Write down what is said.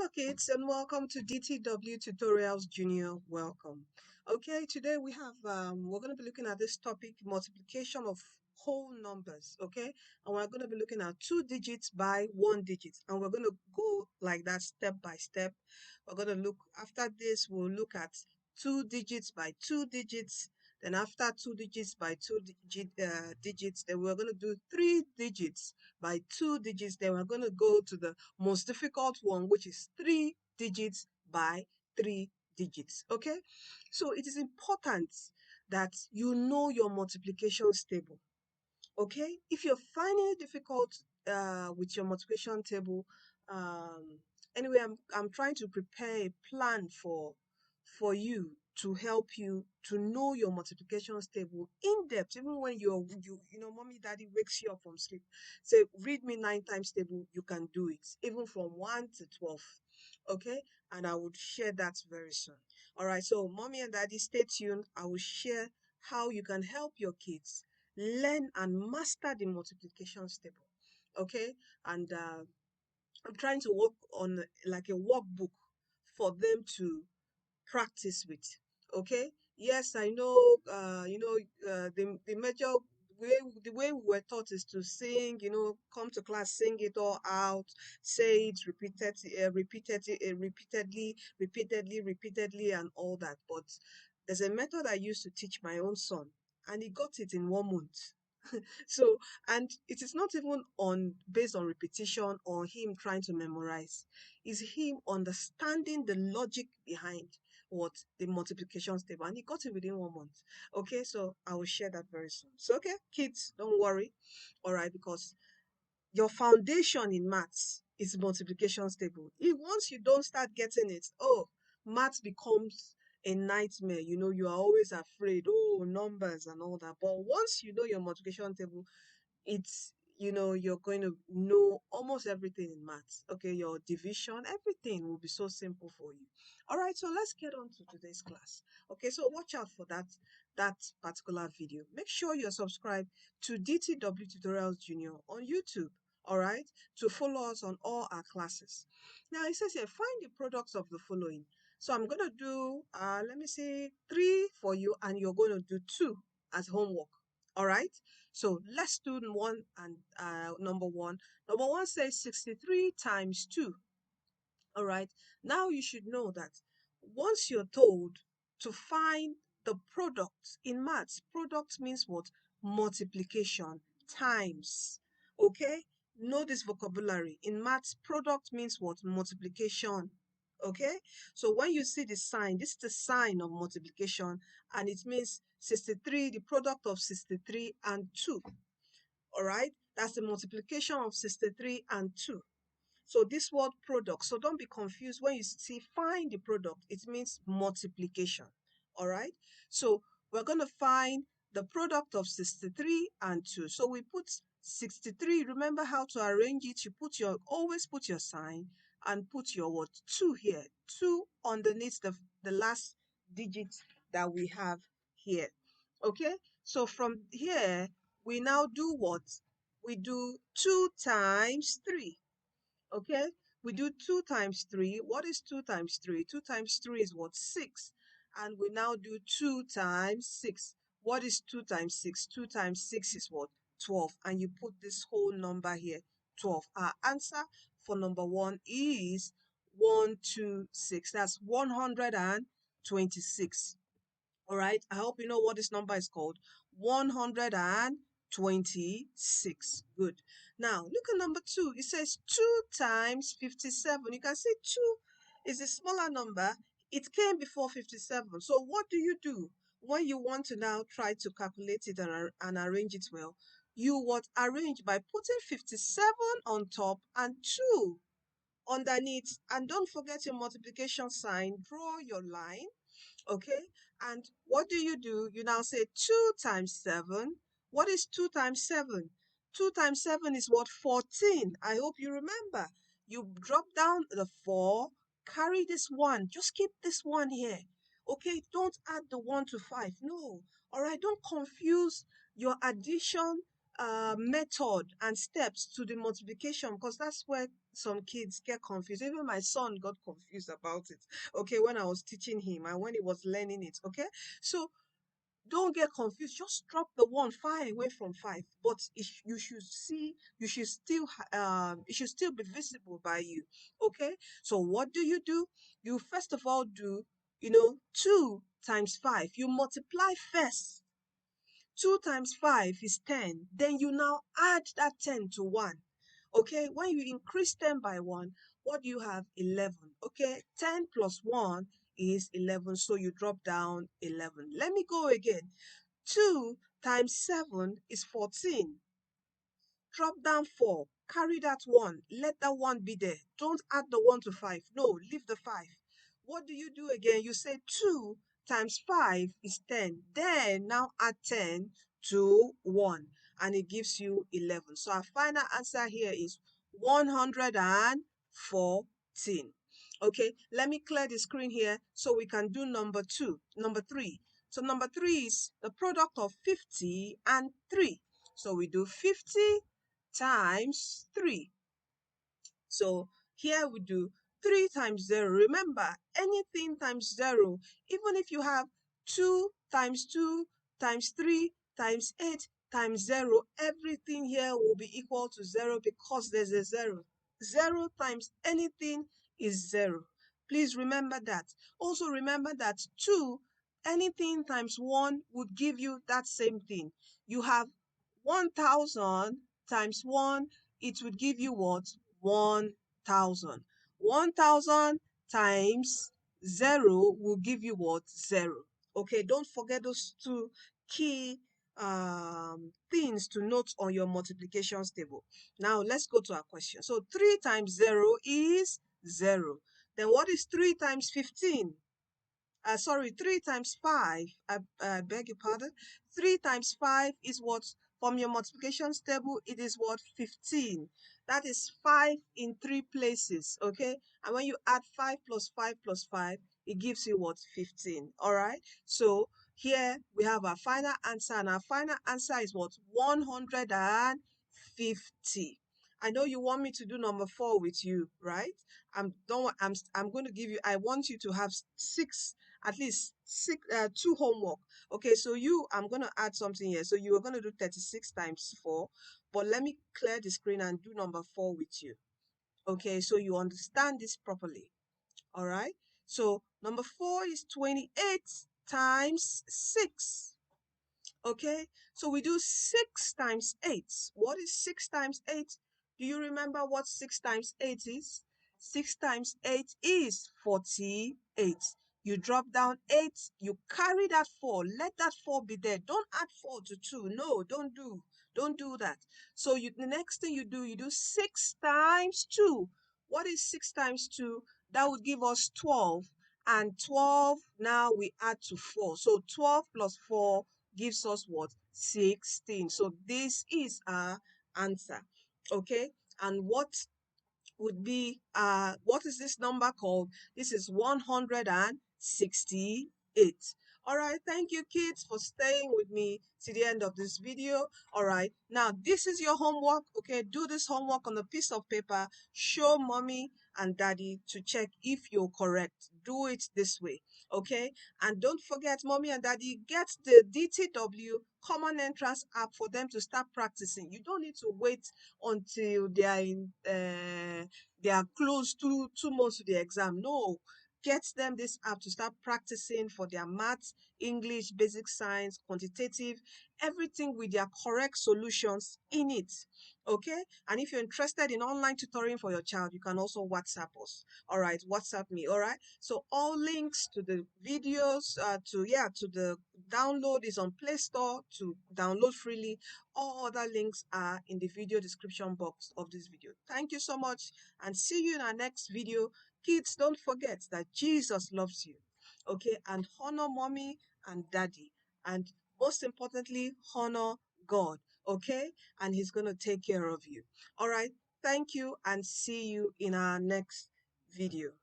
Hello kids and welcome to DTW Tutorials Junior. Welcome. Okay, today we're going to be looking at this topic, multiplication of whole numbers, okay? And we're going to be looking at 2 digits by 1 digit, and we're going to go like that step by step. We're going to look after this, we'll look at 2 digits by 2 digits. Then after 2 digits by digits, then we're going to do 3 digits by 2 digits. Then we're going to go to the most difficult one, which is 3 digits by 3 digits. Okay, so it is important that you know your multiplication table. Okay, if you're finding it difficult with your multiplication table, um, anyway, I'm trying to prepare a plan for you to help you to know your multiplication table in depth, even when mommy daddy wakes you up from sleep, say read me 9 times table, you can do it even from 1 to 12. Okay, and I would share that very soon. All right, so mommy and daddy, stay tuned. I will share how you can help your kids learn and master the multiplication table. Okay, and I'm trying to work on like a workbook for them to practice with. Okay, yes, I know. The major way the way we were taught is to sing. Come to class, sing it all out, say it repeatedly, and all that. But there's a method I used to teach my own son, and he got it in 1 month. So, and it is not even on based on repetition or him trying to memorize. It's him understanding the logic behind what the multiplication table, and he got it within 1 month. Okay, so I will share that very soon. So, okay, kids, don't worry. All right, because your foundation in maths is multiplication table. If once you don't start getting it, oh, maths becomes a nightmare. You are always afraid, oh, numbers and all that. But once you know your multiplication table, you're going to know almost everything in maths. Okay, your division, everything will be so simple for you. All right, so let's get on to today's class. Okay, so watch out for that particular video. Make sure you're subscribed to DTW Tutorials Junior on YouTube. All right, to follow us on all our classes. Now it says here, find the products of the following. So I'm going to do let me say 3 for you, and you're going to do 2 as homework. All right, so let's do one and number one. Number one says 63 times 2. All right, now you should know that once you're told to find the product in maths, product means what? Multiplication times. Okay, know this vocabulary. In maths, product means what? Multiplication. Okay, so when you see the sign, this is the sign of multiplication, and it means 63, the product of 63 and 2. All right, that's the multiplication of 63 and 2. So this word product, so don't be confused when you see find the product, it means multiplication. All right, so we're going to find the product of 63 and 2. So we put 63. Remember how to arrange it. You always put your sign and put your word 2 here, 2 underneath the last digit that we have here. Okay, so from here we now do what? We do 2 times 3. Okay, we do 2 times 3. What is 2 times 3? 2 times 3 is what? 6. And we now do 2 times 6. What is 2 times 6? 2 times 6 is what? 12. And you put this whole number here, 12. Our answer for number one is 126. That's 126. All right, I hope you know what this number is called. 126. Good. Now, look at number 2. It says 2 times 57. You can see 2 is a smaller number. It came before 57. So what do? When you want to now try to calculate it and arrange it well, you would arrange by putting 57 on top and 2 underneath. And don't forget your multiplication sign. Draw your line. Okay, and what do? You now say 2 times 7. What is 2 times 7? 2 times 7 is what? 14. I hope you remember. You drop down the 4, carry this 1, just keep this 1 here. Okay, don't add the 1 to 5. No. All right, don't confuse your addition method and steps to the multiplication, because that's where some kids get confused. Even my son got confused about it, okay, when I was teaching him and when he was learning it, okay? So don't get confused. Just drop the one far away from five. But you should see, you should still, it should still be visible by you. Okay. So what do? You first of all do, 2 times 5. You multiply first. 2 times 5 is 10. Then you now add that 10 to 1. Okay. When you increase 10 by 1, what do you have? 11. Okay. 10 plus 1 is 11. So you drop down 11. Let me go again. 2 times 7 is 14. Drop down 4. Carry that 1. Let that 1 be there. Don't add the 1 to 5. No, leave the 5. What do you do again? You say 2 times 5 is 10. Then now add 10 to 1. And it gives you 11. So our final answer here is 114. Okay, let me clear the screen here so we can do number 3. So number 3 is the product of 50 and 3. So we do 50 times 3. So here we do 3 times 0. Remember, anything times 0, even if you have 2 times 2 times 3 times 8 times 0, everything here will be equal to 0 because there's a 0. 0 times anything is 0. Please remember that. Also remember that 2, anything times 1 would give you that same thing. You have 1,000 times 1, it would give you what? 1,000. 1,000 times 0 will give you what? 0. Okay, don't forget those two key things to note on your multiplications table. Now, let's go to our question. So, 3 times 0 is 0. Then what is 3 times 15? Sorry, 3 times 5, I beg your pardon. 3 times 5 is what? From your multiplications table, it is what? 15. That is 5 in 3 places, okay? And when you add 5 plus 5 plus 5, it gives you what? 15, all right? So here we have our final answer, and our final answer is what? 150. I know you want me to do number 4 with you, right? I'm going to give you, I want you to have at least 2 homework. Okay, so I'm going to add something here. So you are going to do 36 times 4, but let me clear the screen and do number 4 with you. Okay, so you understand this properly. All right, so number 4 is 28 times 6. Okay, so we do 6 times 8. What is 6 times 8? Do you remember what 6 times 8 is? 6 times 8 is 48. You drop down 8, you carry that 4. Let that 4 be there. Don't add 4 to 2. No, don't do that. So the next thing you do 6 times 2. What is 6 times 2? That would give us 12. And 12 now we add to 4. So 12 plus 4 gives us what? 16. So this is our answer. Okay, and what is this number called? This is 168. All right, thank you kids for staying with me to the end of this video. All right, now this is your homework. Okay, do this homework on a piece of paper. Show mommy and daddy to check if you're correct. Do it this way. Okay, and don't forget, mommy and daddy, get the DTW common entrance app for them to start practicing. You don't need to wait until they are close to 2 months to the exam. No, get them this app to start practicing for their maths, English, basic science, quantitative, everything with their correct solutions in it. Okay, and if you're interested in online tutoring for your child, you can also WhatsApp us. All right, WhatsApp me. All right, so all links to the videos, to the download is on Play Store to download freely. All other links are in the video description box of this video. Thank you so much, and see you in our next video. Kids, don't forget that Jesus loves you. Okay, and honor mommy and daddy, and most importantly, honor God. Okay, and he's going to take care of you. All right, thank you, and see you in our next video.